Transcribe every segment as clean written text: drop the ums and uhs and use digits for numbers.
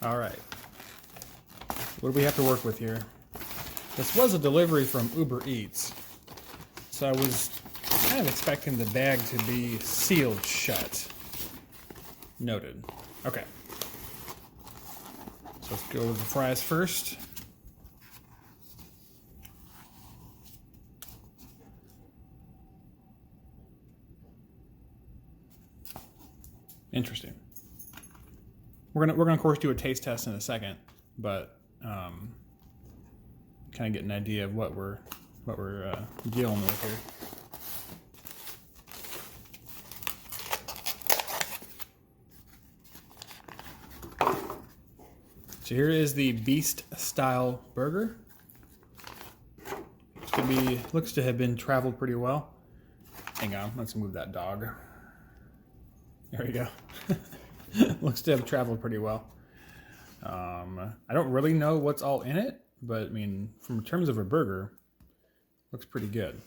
All right. What do we have to work with here? This was a delivery from Uber Eats. So I was kind of expecting the bag to be sealed shut. Noted. Okay. So let's go with the fries first. Interesting. We're gonna of course do a taste test in a second, but kind of get an idea of what we're dealing with here. So here is the Beast style burger. Looks to have been traveled pretty well. Hang on, let's move that dog. There we go. Looks to have traveled pretty well. I don't really know what's all in it, but I mean, from terms of a burger, looks pretty good.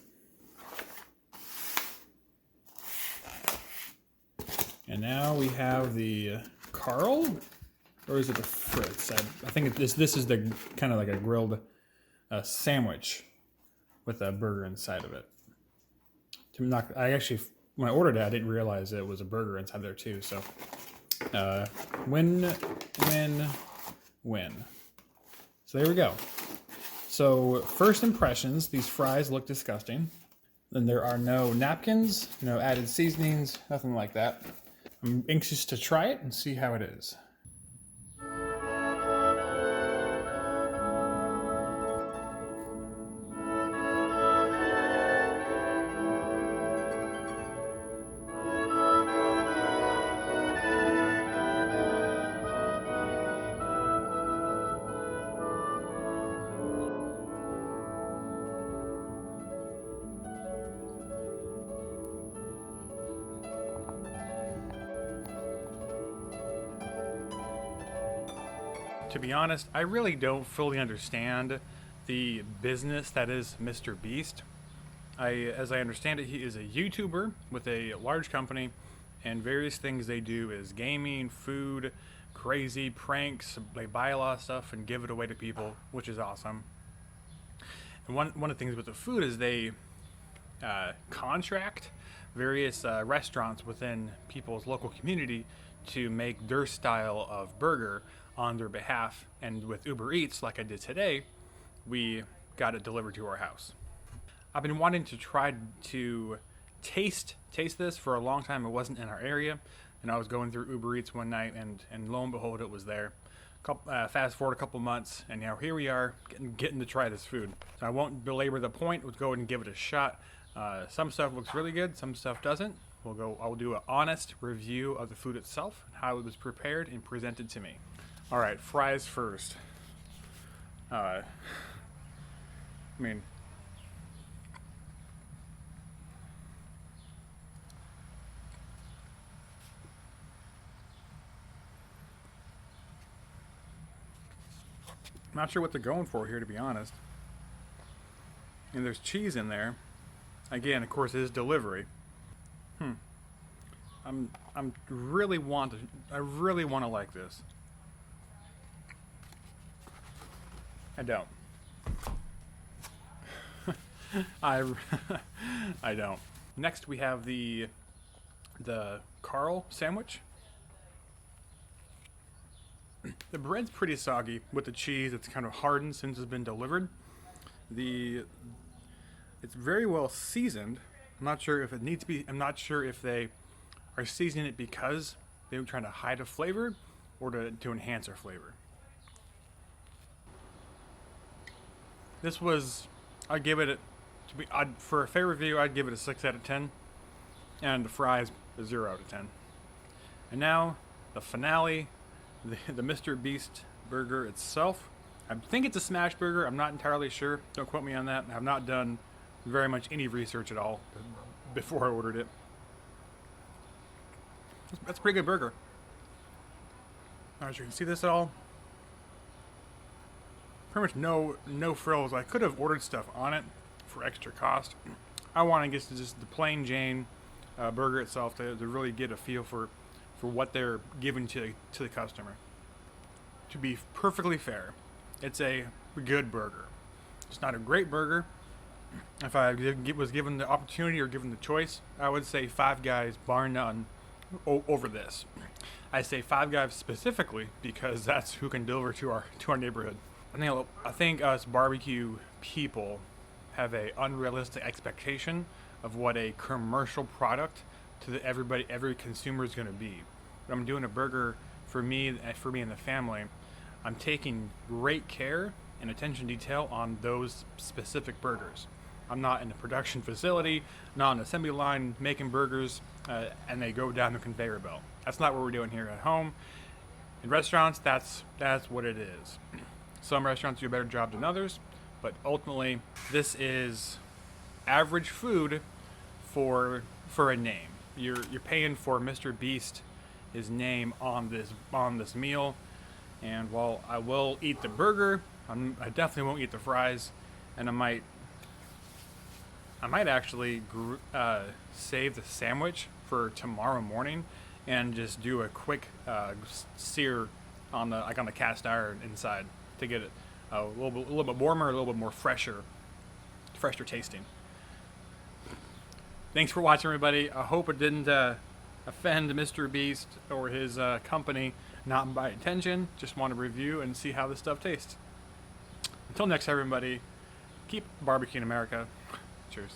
And now we have the Carl, or is it the Fritz? I think this is the kind of like a grilled sandwich with a burger inside of it. I actually, when I ordered it, I didn't realize it was a burger inside there too. So, win. So there we go. So first impressions, these fries look disgusting. Then there are no napkins, no added seasonings, nothing like that. I'm anxious to try it and see how it is. To be honest, I really don't fully understand the business that is MrBeast. As I understand it, he is a YouTuber with a large company, and various things they do is gaming, food, crazy pranks. They buy a lot of stuff and give it away to people, which is awesome. And one of the things with the food is they contract various restaurants within people's local community to make their style of burger on their behalf. And with Uber Eats, like I did today, we got it delivered to our house. I've been wanting to try to taste this for a long time. It wasn't in our area, and I was going through Uber Eats one night, and lo and behold, it was there. Fast forward a couple months, and now here we are getting to try this food. So I won't belabor the point. Let's go ahead and give it a shot. Some stuff looks really good, some stuff doesn't. I'll do an honest review of the food itself, how it was prepared and presented to me. All right, fries first. I mean, I'm not sure what they're going for here, to be honest. And there's cheese in there. Again, of course, it is delivery. I really want to like this. I don't. I don't. Next, we have the Carl sandwich. The bread's pretty soggy with the cheese. It's kind of hardened since it's been delivered. It's very well seasoned. I'm not sure if it needs to be. I'm not sure if they are seasoning it because they were trying to hide a flavor or to enhance our flavor. This was, I'd give it for a fair review, I'd give it a 6 out of 10, and the fries a 0 out of 10. And now the finale, the MrBeast burger itself. I think it's a smash burger. I'm not entirely sure. Don't quote me on that. I've not done very much any research at all before I ordered it. That's a pretty good burger. As you can see this all, pretty much no frills. I could have ordered stuff on it for extra cost. I want to get to just the plain Jane burger itself to really get a feel for what they're giving to the customer. to be perfectly fair, it's a good burger. It's not a great burger. If I was given the opportunity or given the choice, I would say Five Guys, bar none, over this. I say Five Guys specifically because that's who can deliver to our neighborhood. I think us barbecue people have a unrealistic expectation of what a commercial product to every consumer is going to be. When I'm doing a burger for me and the family, I'm taking great care and attention to detail on those specific burgers. I'm not in a production facility, not on an assembly line making burgers, and they go down the conveyor belt. That's not what we're doing here at home. In restaurants, that's what it is. Some restaurants do a better job than others, but ultimately, this is average food for a name. You're paying for MrBeast, his name on this meal, and while I will eat the burger, I definitely won't eat the fries, and I might actually save the sandwich for tomorrow morning and just do a quick sear on the cast iron inside to get it a little bit warmer, a little bit more fresher tasting. Thanks for watching, everybody. I hope it didn't offend MrBeast or his company, not by intention. Just want to review and see how this stuff tastes. Until next time, everybody, keep barbecuing America. Cheers.